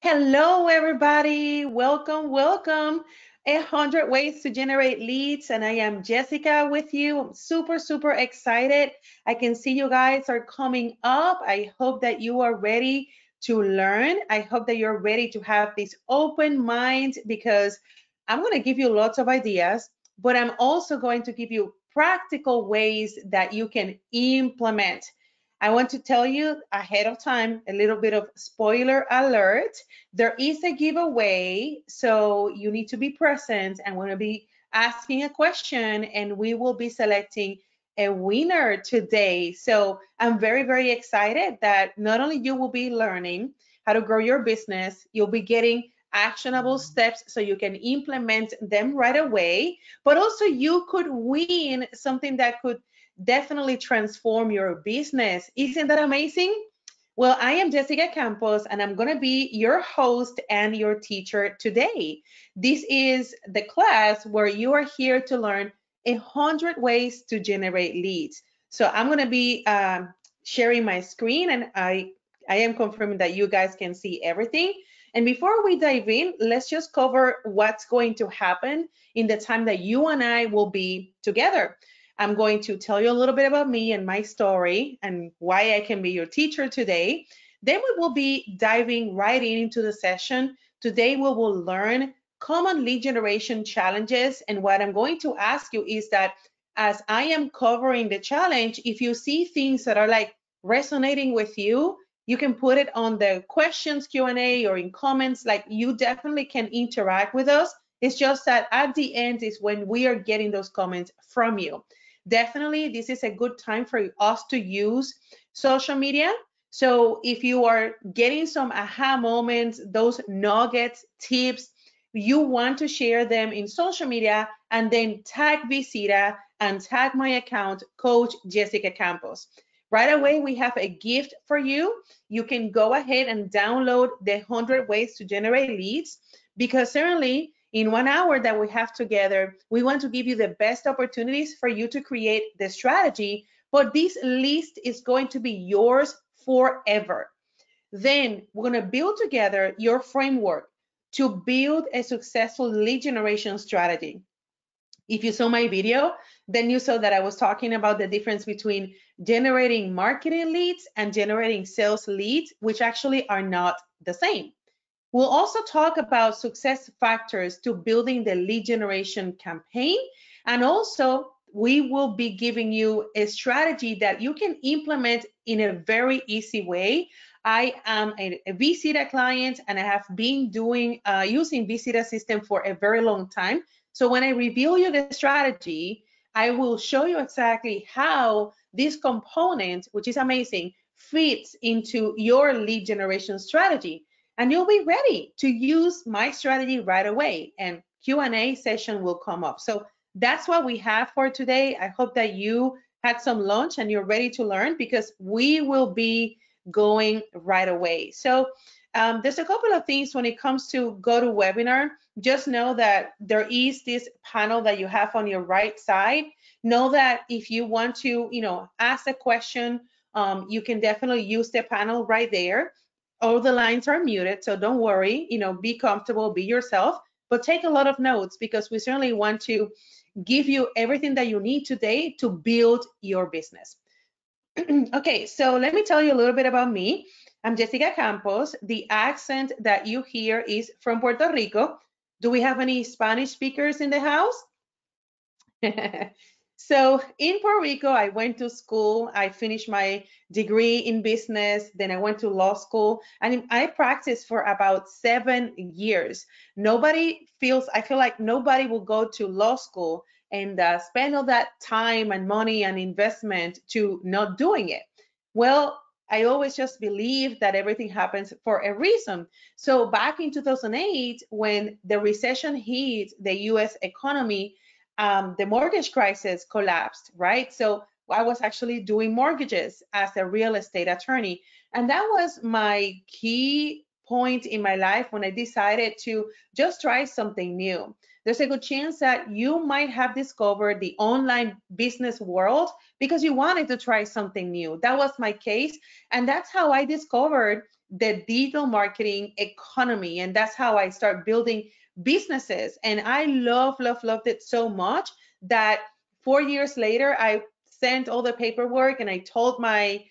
Hello, everybody. Welcome, welcome. 100 ways to generate leads. And I am Jessica with you. I'm super excited. I can see you guys are coming up. I hope that you are ready to learn. I hope that you're ready to have this open mind because I'm going to give you lots of ideas, but I'm also going to give you practical ways that you can implement. I want to tell you ahead of time a little bit of spoiler alert. There is a giveaway, so you need to be present and we're going to be asking a question and we will be selecting a winner today. So I'm very excited that not only you will be learning how to grow your business, you'll be getting actionable steps so you can implement them right away, but also you could win something that could definitely transform your business. Isn't that amazing? Well, I am Jessica Campos, and I'm going to be your host and your teacher today. This is the class where you are here to learn 100 ways to generate leads. So I'm going to be sharing my screen, and I am confirming that you guys can see everything. And before we dive in, let's just cover what's going to happen in the time that you and I will be together. I'm going to tell you a little bit about me and my story and why I can be your teacher today. Then we will be diving right into the session. Today we will learn common lead generation challenges. And what I'm going to ask you is that as I am covering the challenge, if you see things that are like resonating with you, you can put it on the questions Q&A or in comments. Like, you definitely can interact with us. It's just that at the end is when we are getting those comments from you. Definitely, this is a good time for us to use social media. So if you are getting some aha moments, those nuggets, tips, you want to share them in social media and then tag Visita and tag my account, Coach Jessica Campos. Right away, we have a gift for you. You can go ahead and download the 100 ways to generate leads, because certainly in 1 hour that we have together, we want to give you the best opportunities for you to create the strategy, but this list is going to be yours forever. Then we're going to build together your framework to build a successful lead generation strategy. If you saw my video, then you saw that I was talking about the difference between generating marketing leads and generating sales leads, which actually are not the same. We'll also talk about success factors to building the lead generation campaign. And also, we will be giving you a strategy that you can implement in a very easy way. I am a Visita client and I have been doing using Visita system for a very long time. So when I reveal you the strategy, I will show you exactly how this component, which is amazing, fits into your lead generation strategy, and you'll be ready to use my strategy right away, and Q&A session will come up. So that's what we have for today. I hope that you had some lunch and you're ready to learn, because we will be going right away. So there's a couple of things when it comes to GoToWebinar. Just know that there is this panel that you have on your right side. Know that if you want to, ask a question, you can definitely use the panel right there. All the lines are muted, so don't worry, be comfortable, be yourself, but take a lot of notes, because we certainly want to give you everything that you need today to build your business. Okay, so let me tell you a little bit about me. I'm Jessica Campos. The accent that you hear is from Puerto Rico. Do we have any Spanish speakers in the house? So in Puerto Rico, I went to school. I finished my degree in business. Then I went to law school, and I practiced for about 7 years. I feel like nobody will go to law school and spend all that time and money and investment to not doing it. Well, I always just believe that everything happens for a reason. So back in 2008, when the recession hit the US economy, the mortgage crisis collapsed, right? So I was actually doing mortgages as a real estate attorney. And that was my key point in my life when I decided to just try something new. there's a good chance that you might have discovered the online business world because you wanted to try something new. That was my case. And that's how I discovered the digital marketing economy. And that's how I start building businesses. And I loved it so much that 4 years later, I sent all the paperwork and I told my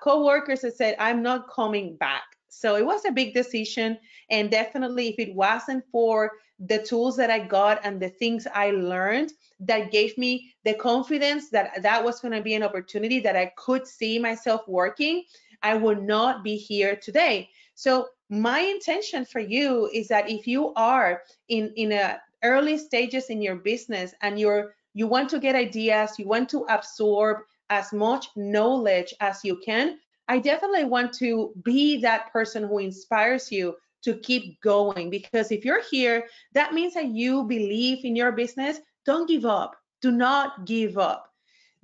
co-workers, I said, I'm not coming back. So it was a big decision. And definitely, if it wasn't for the tools that I got and the things I learned that gave me the confidence that that was going to be an opportunity that I could see myself working, I would not be here today. So my intention for you is that if you are in a early stages in your business and you want to get ideas, you want to absorb as much knowledge as you can, I definitely want to be that person who inspires you to keep going. Because if you're here, that means that you believe in your business. Don't give up. Do not give up.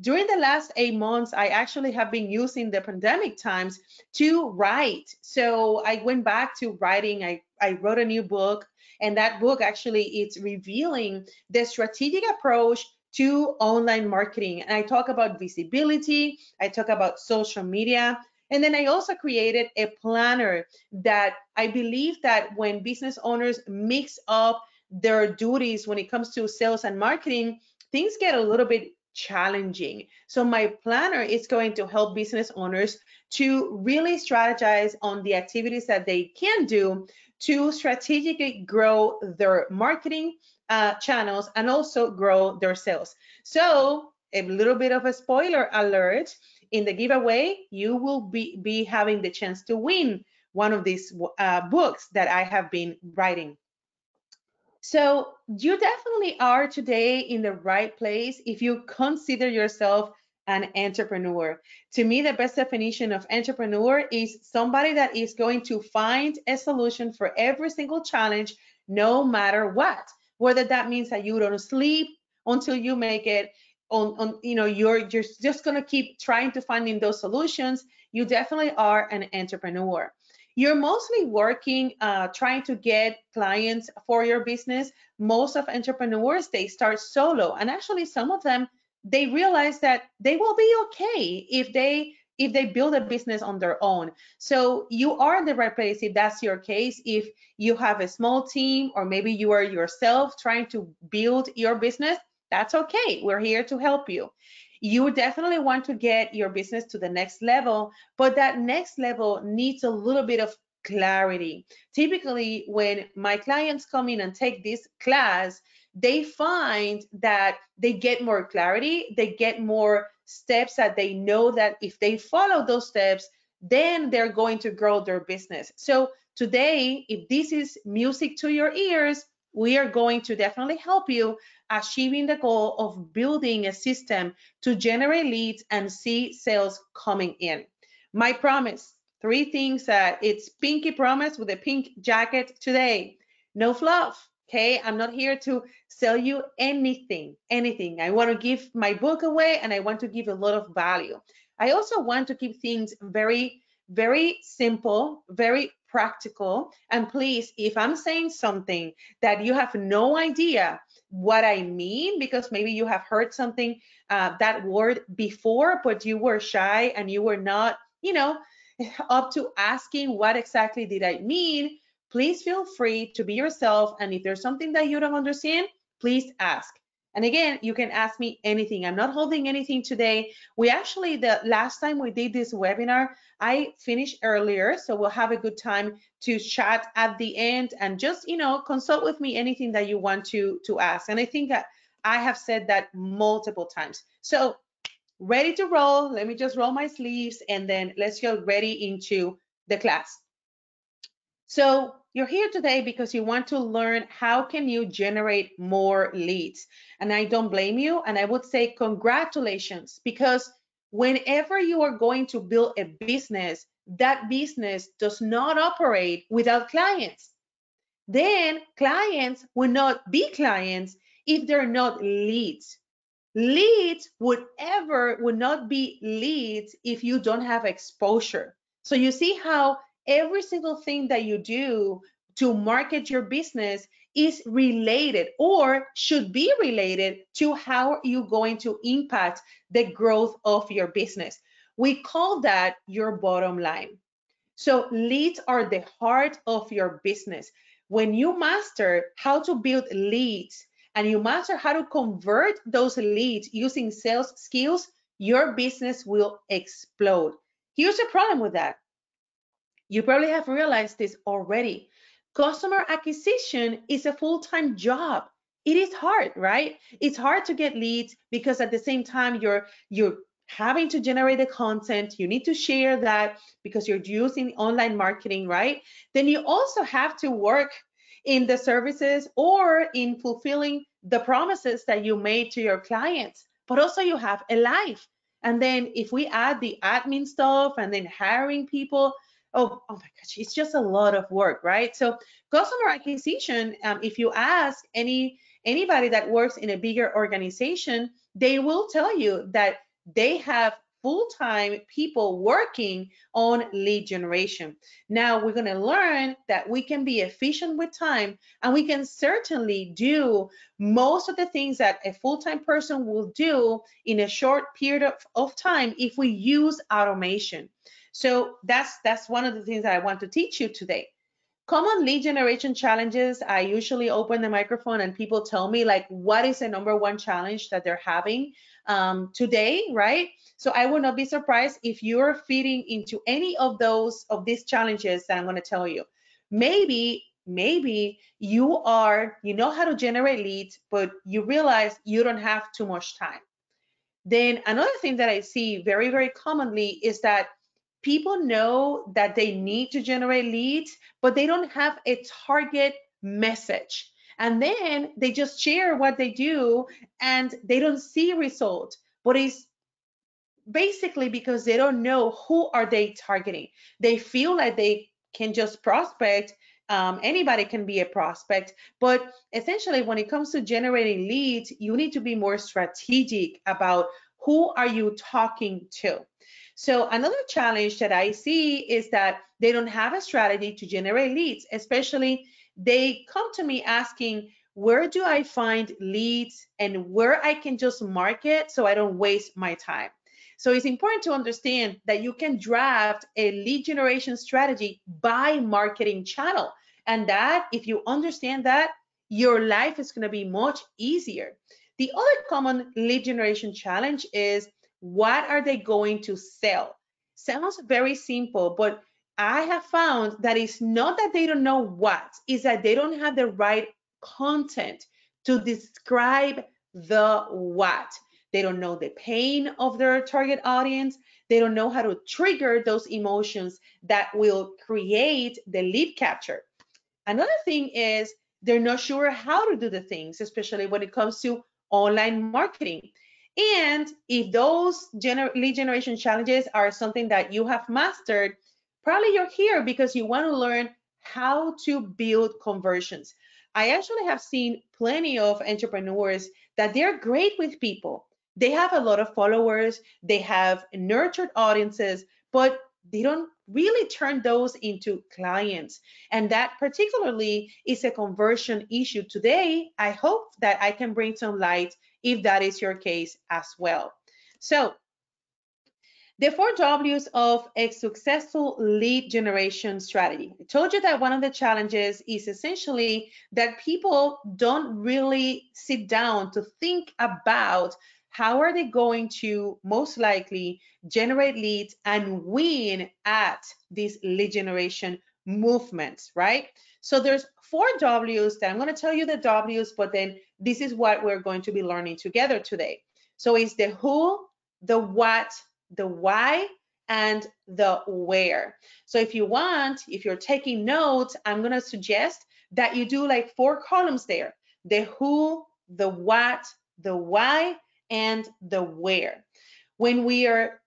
During the last 8 months, I actually have been using the pandemic times to write. So I went back to writing. I wrote a new book, and that book actually it's revealing the strategic approach to online marketing. And I talk about visibility, I talk about social media, and then I also created a planner that I believe that when business owners mix up their duties when it comes to sales and marketing, things get a little bit challenging. So my planner is going to help business owners to really strategize on the activities that they can do to strategically grow their marketing channels and also grow their sales. So a little bit of a spoiler alert, in the giveaway, you will be having the chance to win one of these books that I have been writing. So you definitely are today in the right place if you consider yourself an entrepreneur. To me, the best definition of entrepreneur is somebody that is going to find a solution for every single challenge, no matter what. Whether that means that you don't sleep until you make it, you're just gonna keep trying to finding those solutions. You definitely are an entrepreneur. You're mostly working, trying to get clients for your business. Most of entrepreneurs, they start solo, and actually some of them, they realize that they will be okay if they build a business on their own. So you are in the right place if that's your case. If you have a small team, or maybe you are yourself trying to build your business, that's okay. We're here to help you. You definitely want to get your business to the next level, but that next level needs a little bit of clarity. Typically, when my clients come in and take this class, they find that they get more clarity, they get more steps that they know that if they follow those steps, then they're going to grow their business. So today, if this is music to your ears, we are going to definitely help you achieving the goal of building a system to generate leads and see sales coming in. My promise, three things that it's pinky promise with a pink jacket today. No fluff. Okay, I'm not here to sell you anything. I want to give my book away and I want to give a lot of value. I also want to keep things very simple, very practical. And please, if I'm saying something that you have no idea what I mean, because maybe you have heard something, that word before, but you were shy and you were not, up to asking what exactly did I mean, please feel free to be yourself. And if there's something that you don't understand, please ask. And again, you can ask me anything. I'm not holding anything today. We actually, the last time we did this webinar, I finished earlier, so we'll have a good time to chat at the end and just, consult with me anything that you want to ask. And I think that I have said that multiple times. So ready to roll. Let me just roll my sleeves and then let's get ready into the class. So you're here today because you want to learn how can you generate more leads. And I don't blame you. And I would say congratulations, because whenever you are going to build a business, that business does not operate without clients. Then clients will not be clients if they're not leads. Leads would not be leads if you don't have exposure. So you see how every single thing that you do to market your business is related or should be related to how you're going to impact the growth of your business. We call that your bottom line. So leads are the heart of your business. When you master how to build leads and you master how to convert those leads using sales skills, your business will explode. Here's the problem with that. You probably have realized this already. Customer acquisition is a full-time job. It is hard, right? It's hard to get leads because at the same time you're having to generate the content. You need to share that because you're using online marketing, right? Then you also have to work in the services or in fulfilling the promises that you made to your clients. But also you have a life. And then if we add the admin stuff and then hiring people, oh my gosh, it's just a lot of work, right? So customer acquisition, if you ask anybody that works in a bigger organization, they will tell you that they have full-time people working on lead generation. Now we're going to learn that we can be efficient with time, and we can certainly do most of the things that a full-time person will do in a short period of time if we use automation. So that's one of the things that I want to teach you today. Common lead generation challenges. I usually open the microphone and people tell me like what is the number one challenge that they're having today, right? So I will not be surprised if you're fitting into any of these challenges that I'm going to tell you. Maybe you know how to generate leads, but you realize you don't have too much time. Then another thing that I see very, very commonly is that people know that they need to generate leads, but they don't have a target message. And then they just share what they do and they don't see results. But it's basically because they don't know who are they targeting. They feel like they can just prospect. Anybody can be a prospect, but essentially when it comes to generating leads, you need to be more strategic about who are you talking to. So another challenge that I see is that they don't have a strategy to generate leads, especially they come to me asking, where do I find leads and where I can just market so I don't waste my time. So it's important to understand that you can draft a lead generation strategy by marketing channel. And that, if you understand that, your life is going to be much easier. The other common lead generation challenge is, what are they going to sell? Sounds very simple, but I have found that it's not that they don't know what, it's that they don't have the right content to describe the what. They don't know the pain of their target audience. They don't know how to trigger those emotions that will create the lead capture. Another thing is they're not sure how to do the things, especially when it comes to online marketing. And if those lead generation challenges are something that you have mastered, probably you're here because you want to learn how to build conversions. I actually have seen plenty of entrepreneurs that they're great with people. They have a lot of followers, they have nurtured audiences, but they don't really turn those into clients. And that particularly is a conversion issue. Today, I hope that I can bring some light if that is your case as well. So the 4 W's of a successful lead generation strategy. I told you that one of the challenges is essentially that people don't really sit down to think about how are they going to most likely generate leads and win at this lead generation movements, right? So there's 4 W's that I'm going to tell you the W's, but then this is what we're going to be learning together today. So it's the who, the what, the why, and the where. So if you want, if you're taking notes, I'm going to suggest that you do like 4 columns there: the who, the what, the why, and the where. When we are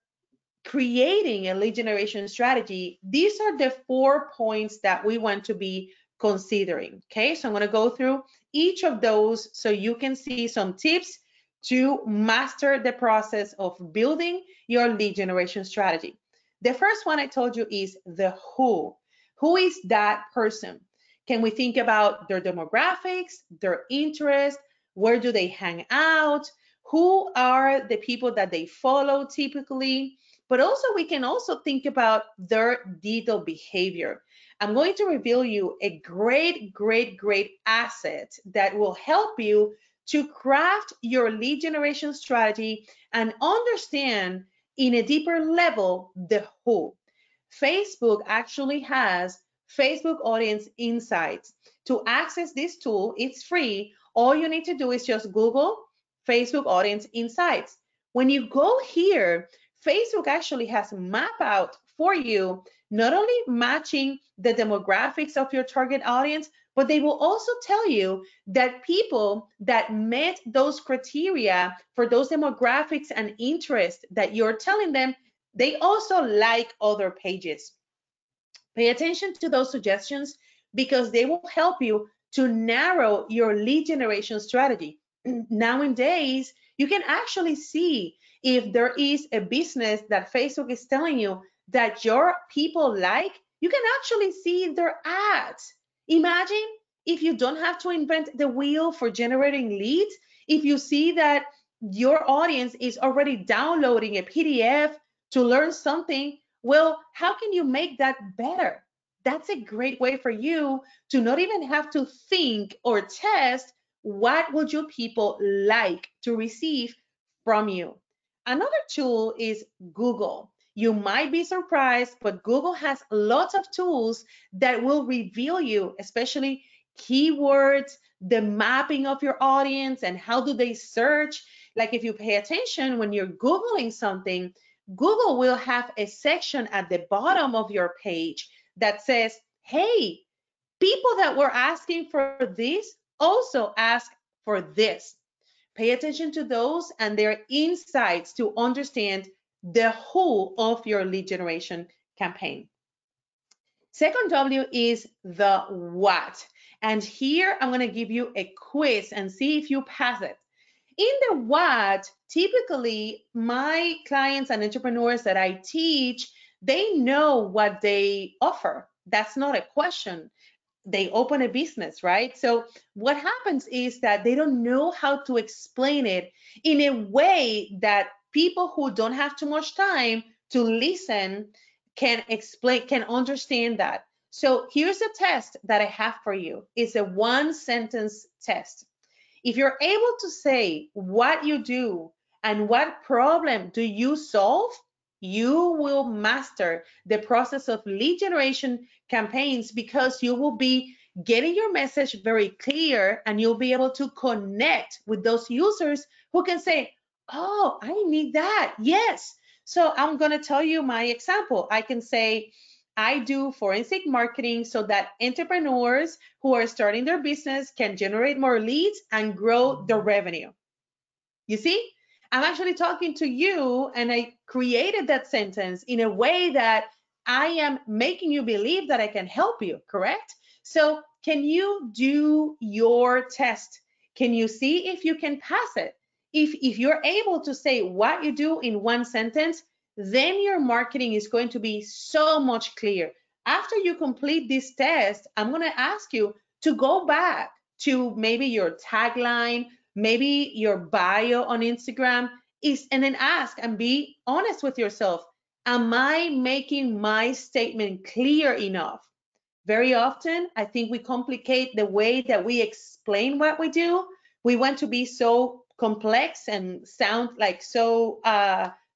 creating a lead generation strategy, these are the 4 points that we want to be considering. Okay, so I'm going to go through each of those so you can see some tips to master the process of building your lead generation strategy. The first one I told you is the who. Who is that person? Can we think about their demographics, their interests, where do they hang out, who are the people that they follow typically, but also we can also think about their digital behavior. I'm going to reveal you a great asset that will help you to craft your lead generation strategy and understand in a deeper level the who. Facebook actually has Facebook Audience Insights. To access this tool, it's free. All you need to do is just Google Facebook Audience Insights. When you go here, Facebook actually has mapped out for you not only matching the demographics of your target audience, but they will also tell you that people that met those criteria for those demographics and interests that you're telling them, they also like other pages. Pay attention to those suggestions because they will help you to narrow your lead generation strategy. Nowadays, you can actually see if there is a business that Facebook is telling you that your people like, you can actually see their ads. Imagine if you don't have to invent the wheel for generating leads, if you see that your audience is already downloading a PDF to learn something, well, how can you make that better? That's a great way for you to not even have to think or test what would your people like to receive from you. Another tool is Google. You might be surprised, but Google has lots of tools that will reveal you, especially keywords, the mapping of your audience, and how do they search. Like if you pay attention when you're Googling something, Google will have a section at the bottom of your page that says, hey, people that were asking for this also ask for this. Pay attention to those and their insights to understand the whole of your lead generation campaign. Second W is the what. And here I'm going to give you a quiz and see if you pass it. In the what, typically my clients and entrepreneurs that I teach, they know what they offer. That's not a question. They open a business, right? So what happens is that they don't know how to explain it in a way that people who don't have too much time to listen can explain, can understand that. So here's a test that I have for you. It's a one sentence test. If you're able to say what you do and what problem do you solve, you will master the process of lead generation campaigns because you will be getting your message very clear and you'll be able to connect with those users who can say, oh, I need that. Yes. So I'm going to tell you my example. I can say, I do forensic marketing so that entrepreneurs who are starting their business can generate more leads and grow their revenue. You see, I'm actually talking to you and I created that sentence in a way that I am making you believe that I can help you, correct? So can you do your test? Can you see if you can pass it? If you're able to say what you do in one sentence, then your marketing is going to be so much clearer. After you complete this test, I'm going to ask you to go back to maybe your tagline, maybe your bio on Instagram is, and then ask and be honest with yourself. Am I making my statement clear enough? Very often, I think we complicate the way that we explain what we do. We want to be so complex and sound like so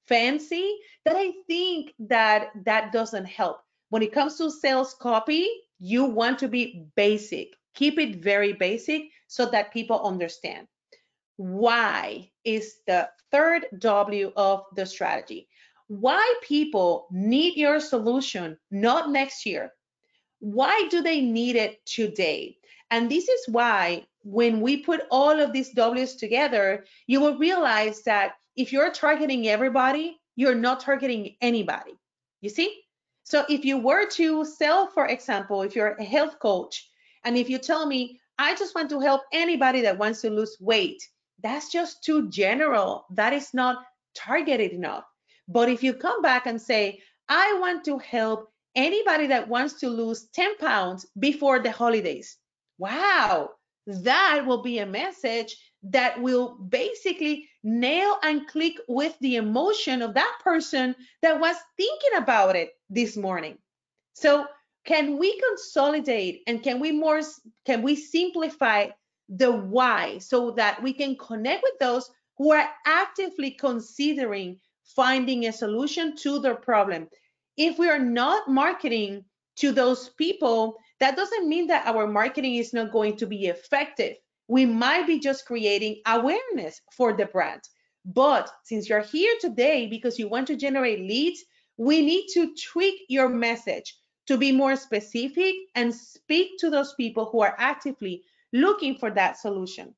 fancy that I think that that doesn't help. When it comes to sales copy, you want to be basic. Keep it very basic so that people understand. Why is the third W of the strategy. Why people need your solution, not next year. Why do they need it today? And this is why when we put all of these W's together, you will realize that if you're targeting everybody, you're not targeting anybody. You see? So if you were to sell, for example, if you're a health coach, and if you tell me, I just want to help anybody that wants to lose weight, that's just too general. That is not targeted enough. But if you come back and say, I want to help anybody that wants to lose 10 pounds before the holidays. Wow, that will be a message that will basically nail and click with the emotion of that person that was thinking about it this morning. So can we consolidate and can we simplify the why so that we can connect with those who are actively considering finding a solution to their problem? If we are not marketing to those people, that doesn't mean that our marketing is not going to be effective. We might be just creating awareness for the brand. But since you're here today because you want to generate leads, we need to tweak your message to be more specific and speak to those people who are actively looking for that solution.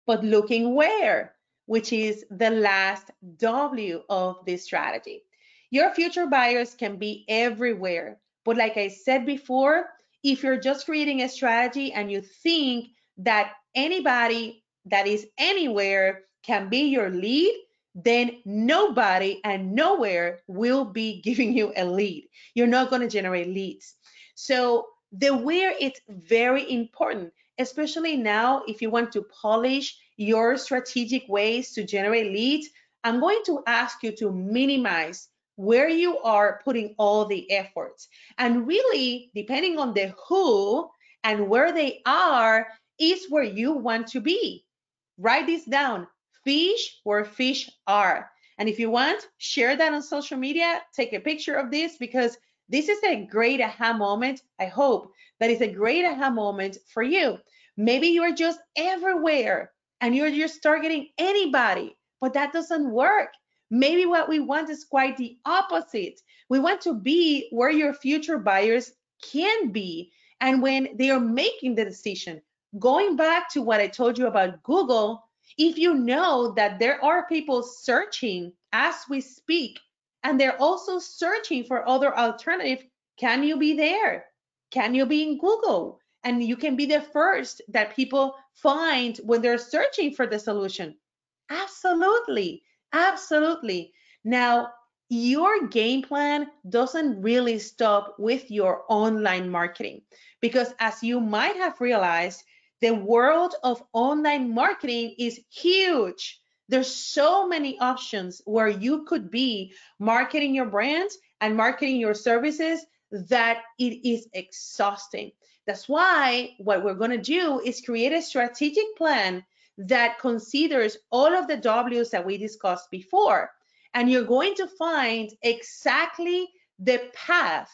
But looking where, which is the last W of this strategy. Your future buyers can be everywhere. But like I said before, if you're just creating a strategy and you think that anybody that is anywhere can be your lead, then nobody and nowhere will be giving you a lead. You're not going to generate leads. So the where it's very important, especially now if you want to polish your strategic ways to generate leads. I'm going to ask you to minimize where you are putting all the efforts. And really, depending on the who and where they are, is where you want to be. Write this down. Fish where fish are. And if you want, share that on social media. Take a picture of this because this is a great aha moment. I hope that is a great aha moment for you. Maybe you're just everywhere and you're just targeting anybody, but that doesn't work. Maybe what we want is quite the opposite. We want to be where your future buyers can be. And when they are making the decision, going back to what I told you about Google, if you know that there are people searching as we speak, and they're also searching for other alternatives, can you be there? Can you be in Google? And you can be the first that people find when they're searching for the solution. Absolutely. Absolutely. Now, your game plan doesn't really stop with your online marketing because, as you might have realized, the world of online marketing is huge. There's so many options where you could be marketing your brand and marketing your services that it is exhausting. That's why what we're going to do is create a strategic plan that considers all of the W's that we discussed before. And you're going to find exactly the path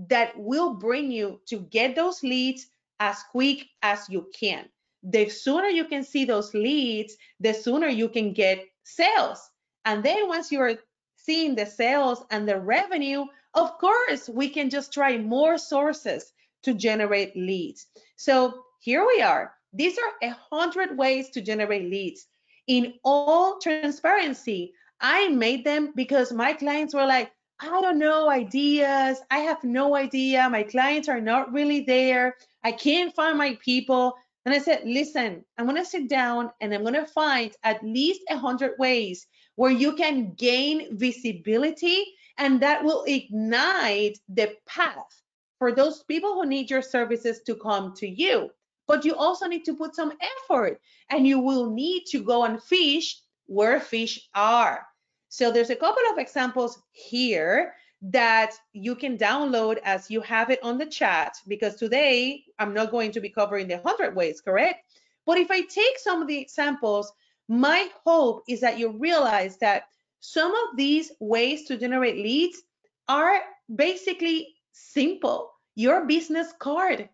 that will bring you to get those leads as quick as you can. The sooner you can see those leads, the sooner you can get sales. And then once you're seeing the sales and the revenue, of course, we can just try more sources to generate leads. So here we are. These are 100 ways to generate leads. In all transparency, I made them because my clients were like, I don't know ideas. I have no idea. My clients are not really there. I can't find my people. And I said, listen, I'm going to sit down and I'm going to find at least 100 ways where you can gain visibility, and that will ignite the path for those people who need your services to come to you. But you also need to put some effort, and you will need to go and fish where fish are. So there's a couple of examples here that you can download as you have it on the chat, because today I'm not going to be covering the 100 ways, correct? But if I take some of the examples, my hope is that you realize that some of these ways to generate leads are basically simple. Your business card,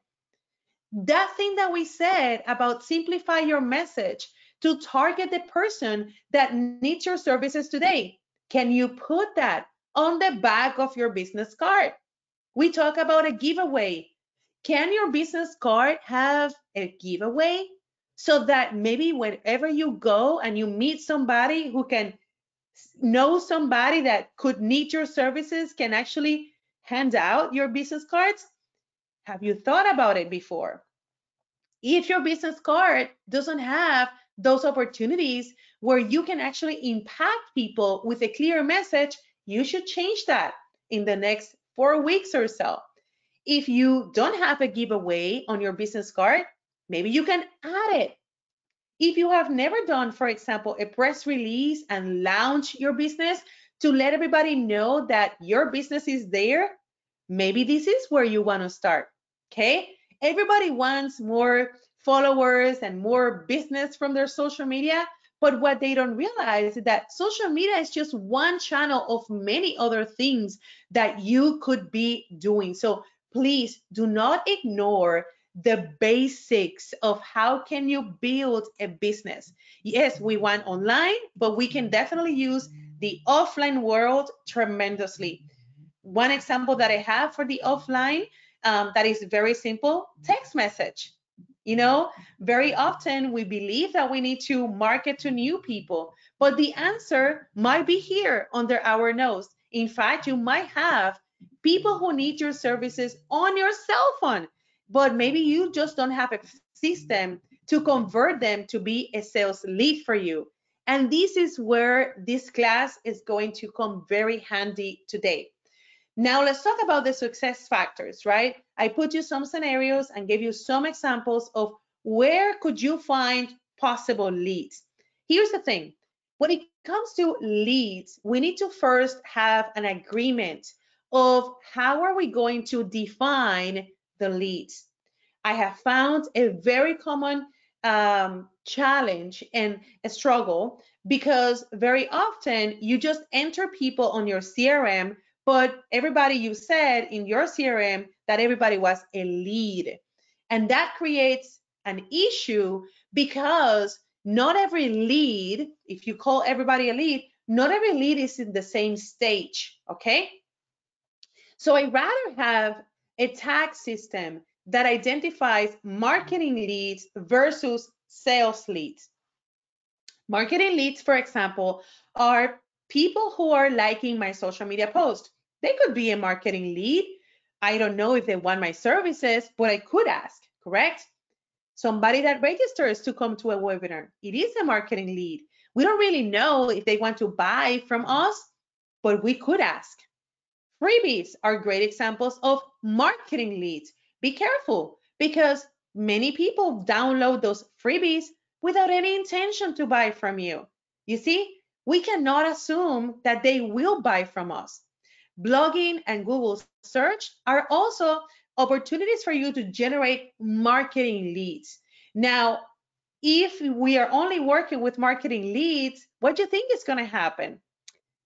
that thing that we said about simplify your message to target the person that needs your services today. Can you put that on the back of your business card? We talk about a giveaway. Can your business card have a giveaway so that maybe whenever you go and you meet somebody who can know somebody that could need your services, can actually hand out your business cards? Have you thought about it before? If your business card doesn't have those opportunities where you can actually impact people with a clear message, you should change that in the next 4 weeks or so. If you don't have a giveaway on your business card, maybe you can add it. If you have never done, for example, a press release and launch your business to let everybody know that your business is there, maybe this is where you want to start. Okay? Everybody wants more followers and more business from their social media, but what they don't realize is that social media is just one channel of many other things that you could be doing. So please do not ignore the basics of how can you build a business. Yes, we want online, but we can definitely use the offline world tremendously. One example that I have for the offline, that is very simple: text message. You know, very often we believe that we need to market to new people, but the answer might be here under our nose. In fact, you might have people who need your services on your cell phone, but maybe you just don't have a system to convert them to be a sales lead for you. And this is where this class is going to come very handy today. Now let's talk about the success factors, right? I put you some scenarios and gave you some examples of where could you find possible leads. Here's the thing. When it comes to leads, we need to first have an agreement of how are we going to define the leads. I have found a very common challenge and a struggle because very often you just enter people on your CRM, but everybody you said in your CRM that everybody was a lead. And that creates an issue because not every lead, if you call everybody a lead, not every lead is in the same stage, okay? So I rather have a tag system that identifies marketing leads versus sales leads. Marketing leads, for example, are people who are liking my social media post. They could be a marketing lead. I don't know if they want my services, but I could ask, correct? Somebody that registers to come to a webinar, it is a marketing lead. We don't really know if they want to buy from us, but we could ask. Freebies are great examples of marketing leads. Be careful because many people download those freebies without any intention to buy from you. You see, we cannot assume that they will buy from us. Blogging and Google search are also opportunities for you to generate marketing leads. Now, if we are only working with marketing leads, what do you think is going to happen?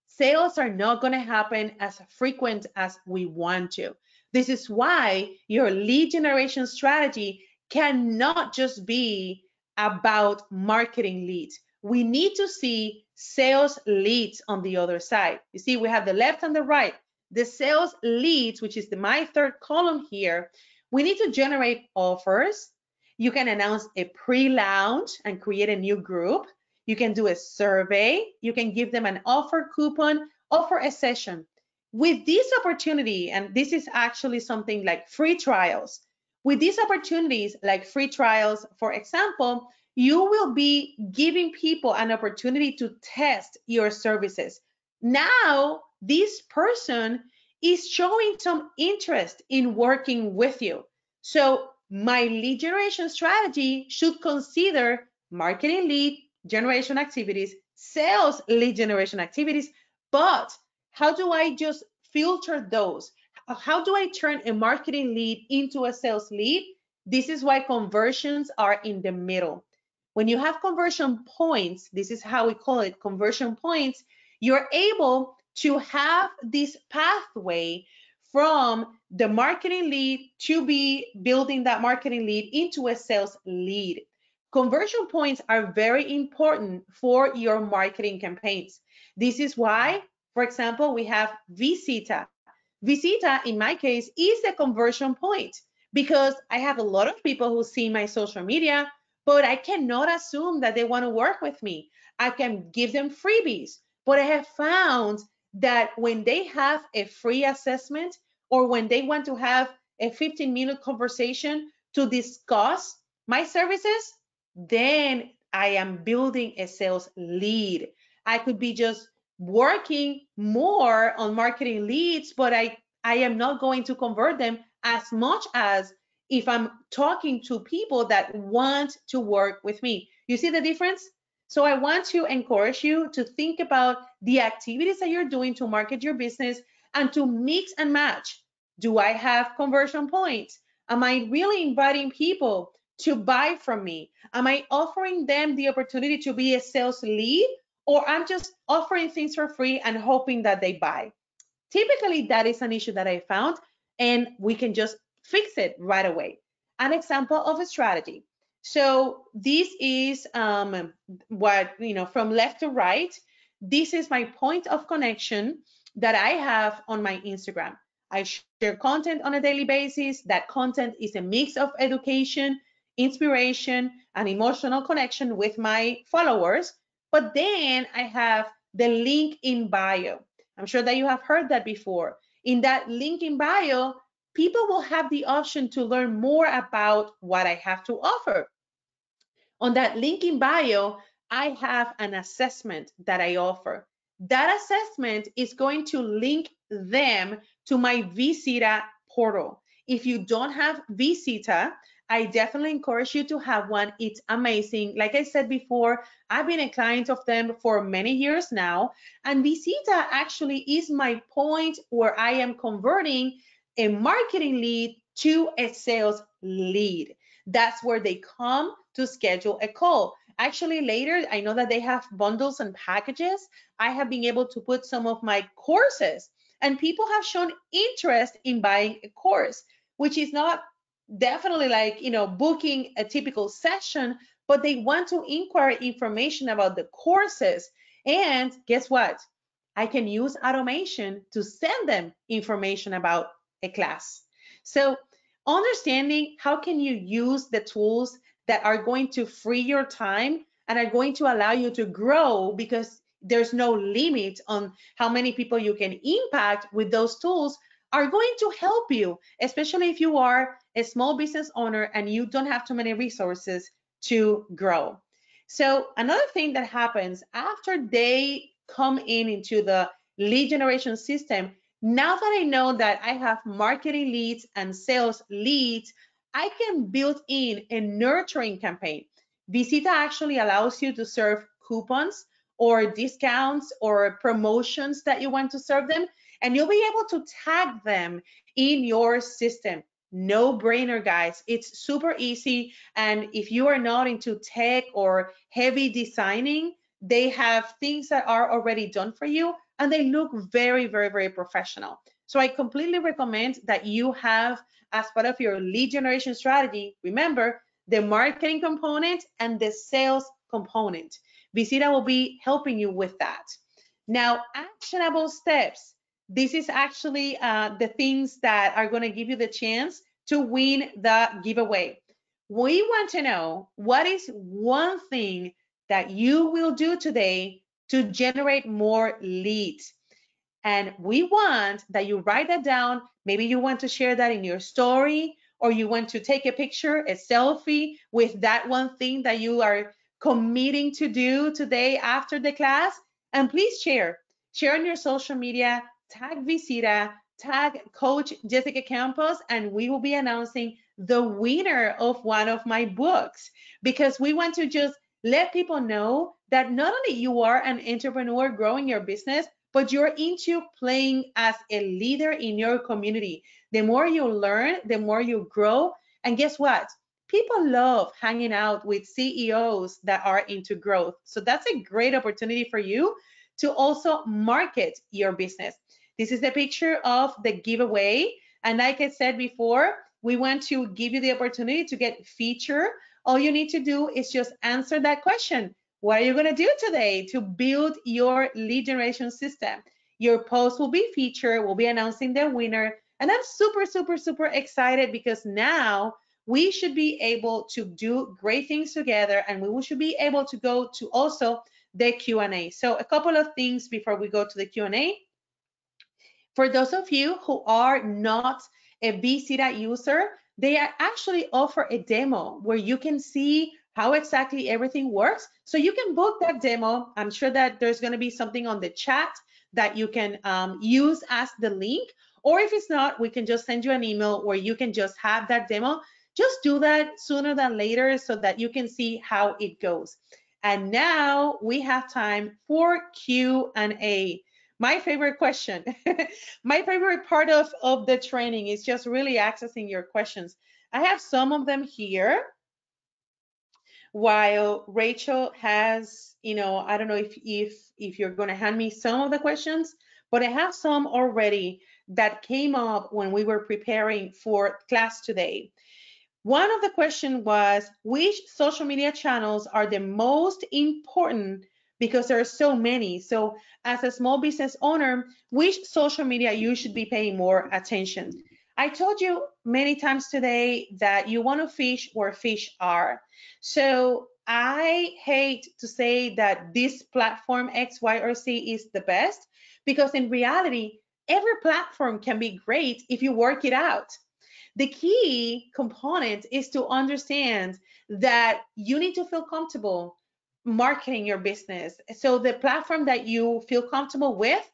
Sales are not going to happen as frequent as we want to. This is why your lead generation strategy cannot just be about marketing leads. We need to see sales leads on the other side. You see, we have the left and the right. The sales leads, which is my third column here, we need to generate offers. You can announce a pre-launch and create a new group. You can do a survey. You can give them an offer coupon, offer a session. With this opportunity, and this is actually something like free trials. With these opportunities, like free trials, for example, you will be giving people an opportunity to test your services. Now, this person is showing some interest in working with you. So my lead generation strategy should consider marketing lead generation activities, sales lead generation activities, but how do I just filter those? How do I turn a marketing lead into a sales lead? This is why conversions are in the middle. When you have conversion points, this is how we call it, conversion points, you're able to have this pathway from the marketing lead to be building that marketing lead into a sales lead. Conversion points are very important for your marketing campaigns. This is why, for example, we have Visita. Visita, in my case, is a conversion point because I have a lot of people who see my social media, but I cannot assume that they want to work with me. I can give them freebies, but I have found that when they have a free assessment or when they want to have a 15-minute conversation to discuss my services, then I am building a sales lead. I could be just working more on marketing leads, but I I am not going to convert them as much as if I'm talking to people that want to work with me. You see the difference? So I want to encourage you to think about the activities that you're doing to market your business and to mix and match. Do I have conversion points? Am I really inviting people to buy from me? Am I offering them the opportunity to be a sales lead? Or I'm just offering things for free and hoping that they buy? Typically, that is an issue that I found, and we can just fix it right away. An example of a strategy. So this is what, from left to right. This is my point of connection that I have on my Instagram. I share content on a daily basis. That content is a mix of education, inspiration, and emotional connection with my followers. But then I have the link in bio. I'm sure that you have heard that before. In that link in bio, people will have the option to learn more about what I have to offer. On that link in bio, I have an assessment that I offer. That assessment is going to link them to my Visita portal. If you don't have Visita, I definitely encourage you to have one. It's amazing. Like I said before, I've been a client of them for many years now, and Visita actually is my point where I am converting a marketing lead to a sales lead. That's where they come to schedule a call. Actually, later, I know that they have bundles and packages. I have been able to put some of my courses, and people have shown interest in buying a course, which is not definitely like, booking a typical session, but they want to inquire information about the courses. And guess what? I can use automation to send them information about a class. So understanding how can you use the tools that are going to free your time and are going to allow you to grow, because there's no limit on how many people you can impact with those tools, are going to help you, especially if you are a small business owner and you don't have too many resources to grow. So another thing that happens after they come into the lead generation system, now that I know that I have marketing leads and sales leads, I can build in a nurturing campaign. Visita actually allows you to serve coupons or discounts or promotions that you want to serve them, and you'll be able to tag them in your system. No brainer, guys. It's super easy. And if you are not into tech or heavy designing, they have things that are already done for you, and they look very, very, very professional. So I completely recommend that you have, as part of your lead generation strategy, remember the marketing component and the sales component. Visita will be helping you with that. Now, actionable steps. This is actually the things that are going to give you the chance to win the giveaway. We want to know, what is one thing that you will do today to generate more leads? And we want that you write that down. Maybe you want to share that in your story, or you want to take a picture, a selfie with that one thing that you are committing to do today after the class. And please share. Share on your social media, tag Visita, tag Coach Jessica Campos, and we will be announcing the winner of one of my books, because we want to just let people know that not only you are an entrepreneur growing your business, but you're into playing as a leader in your community. The more you learn, the more you grow. And guess what? People love hanging out with CEOs that are into growth. So that's a great opportunity for you to also market your business. This is the picture of the giveaway. And like I said before, we want to give you the opportunity to get featured. All you need to do is just answer that question. What are you going to do today to build your lead generation system? Your post will be featured. We'll be announcing the winner. And I'm super, super, super excited, because now we should be able to do great things together, and we should be able to go to also the Q&A. So a couple of things before we go to the Q&A. For those of you who are not a Visita user, they actually offer a demo where you can see how exactly everything works. So you can book that demo. I'm sure that there's going to be something on the chat that you can use as the link, Or if it's not, we can just send you an email where you can just have that demo. Just do that sooner than later so that you can see how it goes. And now we have time for Q&A. My favorite question. My favorite part of the training is just really accessing your questions. I have some of them here, while Rachel has, I don't know if you're going to hand me some of the questions, but I have some already that came up when we were preparing for class today. One of the questions was, which social media channels are the most important, because there are so many. So as a small business owner, which social media you should be paying more attention? I told you many times today that you want to fish where fish are. So I hate to say that this platform X, Y, or Z is the best, because in reality, every platform can be great if you work it out. The key component is to understand that you need to feel comfortable marketing your business. So the platform that you feel comfortable with,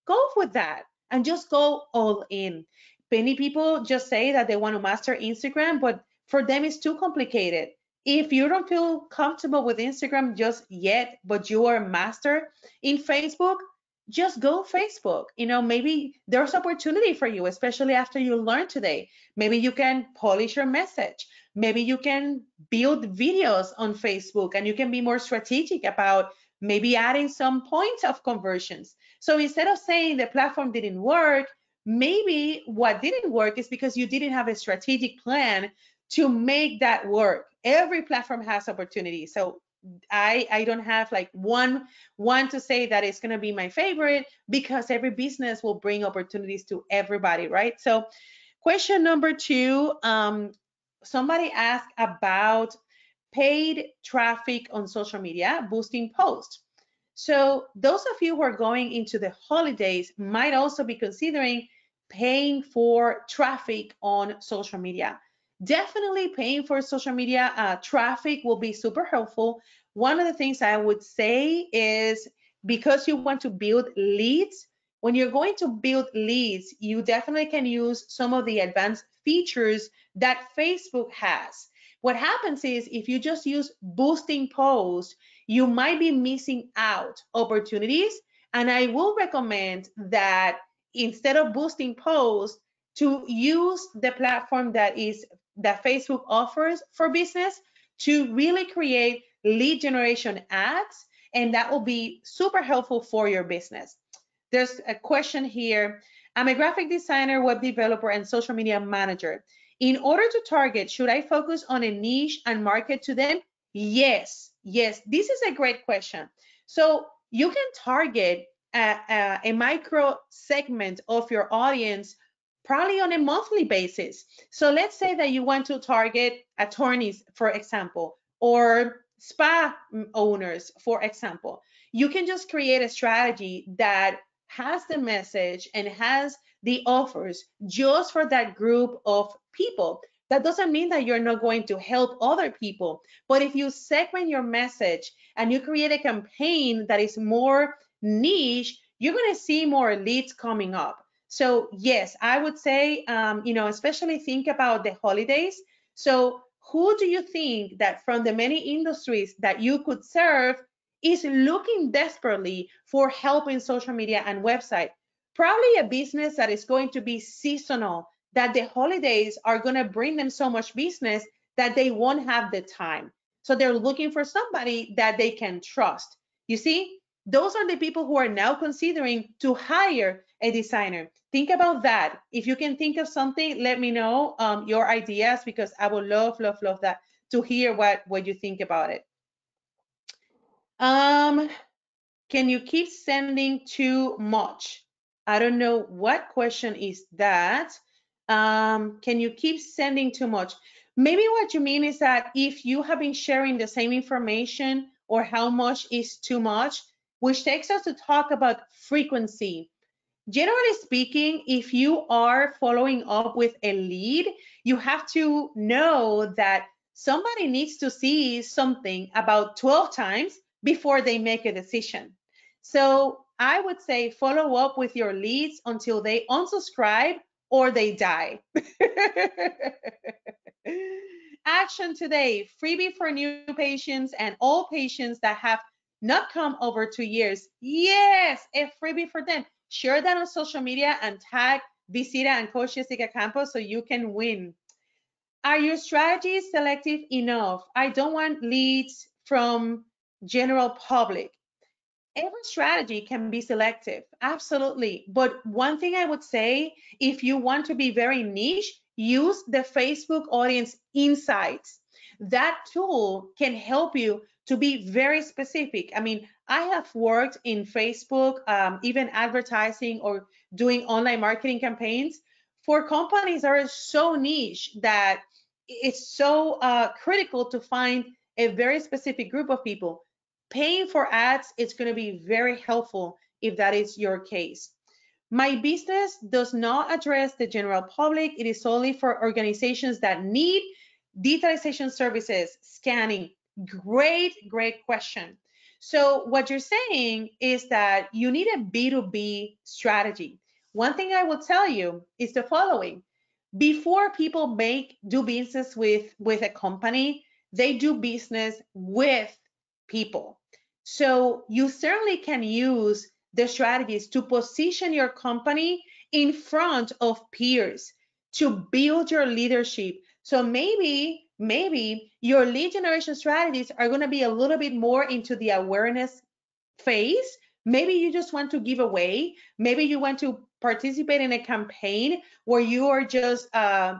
go with that and just go all in. Many people just say that they want to master Instagram, but for them it's too complicated. If you don't feel comfortable with Instagram just yet, but you are a master in Facebook, just go Facebook. Maybe there's opportunity for you, especially after you learn today. Maybe you can polish your message. Maybe you can build videos on Facebook, and you can be more strategic about maybe adding some points of conversions. So instead of saying the platform didn't work, maybe what didn't work is because you didn't have a strategic plan to make that work. Every platform has opportunity. So I don't have like one to say that it's going to be my favorite, because every business will bring opportunities to everybody, right? So question number 2, somebody asked about paid traffic on social media, boosting posts. So those of you who are going into the holidays might also be considering paying for traffic on social media. Definitely paying for social media traffic will be super helpful. One of the things I would say is, because you want to build leads, when you're going to build leads, you definitely can use some of the advanced features that Facebook has. What happens is, if you just use boosting posts, you might be missing out opportunities. And I will recommend that instead of boosting posts, to use the platform that Facebook offers for business to really create lead generation ads, and that will be super helpful for your business. There's a question here. I'm a graphic designer, web developer, and social media manager. In order to target, should I focus on a niche and market to them? Yes, this is a great question. So you can target a micro segment of your audience, probably on a monthly basis. So let's say that you want to target attorneys, for example, or spa owners, for example. You can just create a strategy that has the message and has the offers just for that group of people. That doesn't mean that you're not going to help other people, but if you segment your message and you create a campaign that is more niche, you're going to see more leads coming up. So yes, I would say, especially think about the holidays. So who do you think that from the many industries that you could serve is looking desperately for help in social media and website? Probably a business that is going to be seasonal, that the holidays are going to bring them so much business that they won't have the time. So they're looking for somebody that they can trust. You see, those are the people who are now considering to hire a designer. Think about that. If you can think of something, let me know your ideas, because I would love that, to hear what you think about it. Can you keep sending too much? I don't know what question is that. Can you keep sending too much? Maybe what you mean is that if you have been sharing the same information, or how much is too much, which takes us to talk about frequency. Generally speaking, if you are following up with a lead, you have to know that somebody needs to see something about 12 times before they make a decision. So I would say follow up with your leads until they unsubscribe or they die. Action today, freebie for new patients and all patients that have not come over 2 years. Yes, a freebie for them. Share that on social media and tag Visita and Coach Jessica Campos so you can win. Are your strategies selective enough? I don't want leads from general public. Every strategy can be selective, absolutely. But one thing I would say, if you want to be very niche, use the Facebook audience insights. That tool can help you to be very specific. I mean, I have worked in Facebook, even advertising or doing online marketing campaigns for companies that are so niche that it's so critical to find a very specific group of people. Paying for ads is going to be very helpful if that is your case. My business does not address the general public. It is only for organizations that need digitalization services, scanning. Great, great question. So what you're saying is that you need a B2B strategy. One thing I will tell you is the following. Before people do business with a company, they do business with people. So you certainly can use the strategies to position your company in front of peers to build your leadership. So maybe your lead generation strategies are going to be a little bit more into the awareness phase. Maybe you just want to give away. Maybe you want to participate in a campaign where you are just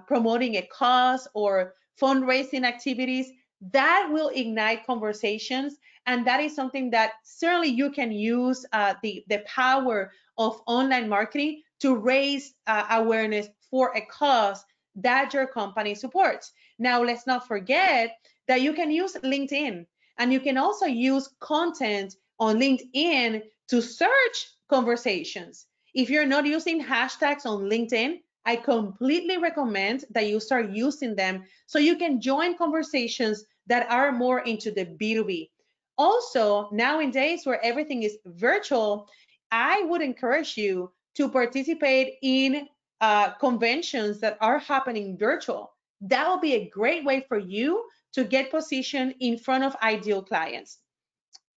promoting a cause or fundraising activities. That will ignite conversations. And that is something that certainly you can use the power of online marketing to raise awareness for a cause that your company supports. Now, let's not forget that you can use LinkedIn, and you can also use content on LinkedIn to search conversations. If you're not using hashtags on LinkedIn, I completely recommend that you start using them so you can join conversations that are more into the B2B. Also, nowadays where everything is virtual, I would encourage you to participate in conventions that are happening virtual. That will be a great way for you to get positioned in front of ideal clients.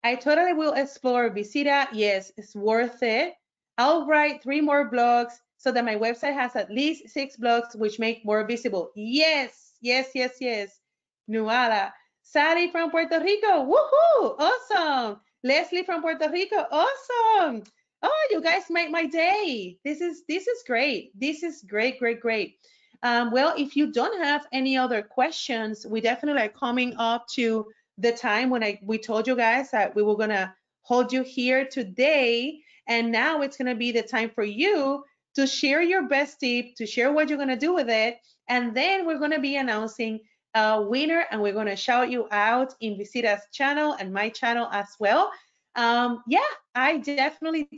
I totally will explore Visita. Yes, it's worth it. I'll write 3 more blogs so that my website has at least 6 blogs, which make more visible. Yes, yes, yes, yes. Nuala. Sari from Puerto Rico. Woohoo! Awesome. Leslie from Puerto Rico. Awesome. Oh, you guys make my day. This is great. This is great, great, great. Well, if you don't have any other questions, we definitely are coming up to the time when we told you guys that we were gonna hold you here today, and now it's gonna be the time for you to share your best tip, to share what you're gonna do with it, and then we're gonna be announcing a winner, and we're gonna shout you out in Visita's channel and my channel as well. Yeah, I definitely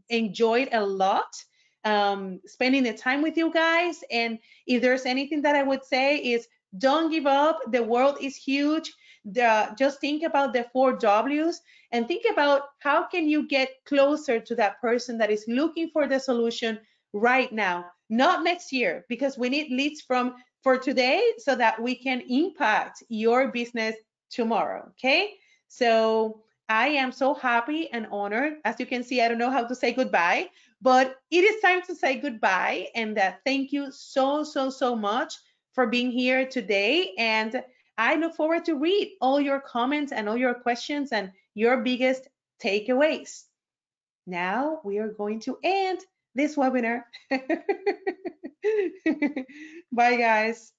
enjoyed a lot spending the time with you guys. And if there's anything that I would say is don't give up. The world is huge. Just think about the 4 Ws and think about how can you get closer to that person that is looking for the solution right now, not next year, because we need leads for today so that we can impact your business tomorrow. Okay, so I am so happy and honored. As you can see, I don't know how to say goodbye, but it is time to say goodbye. And thank you so much for being here today. And I look forward to read all your comments and all your questions and your biggest takeaways. Now we are going to end this webinar. Bye, guys.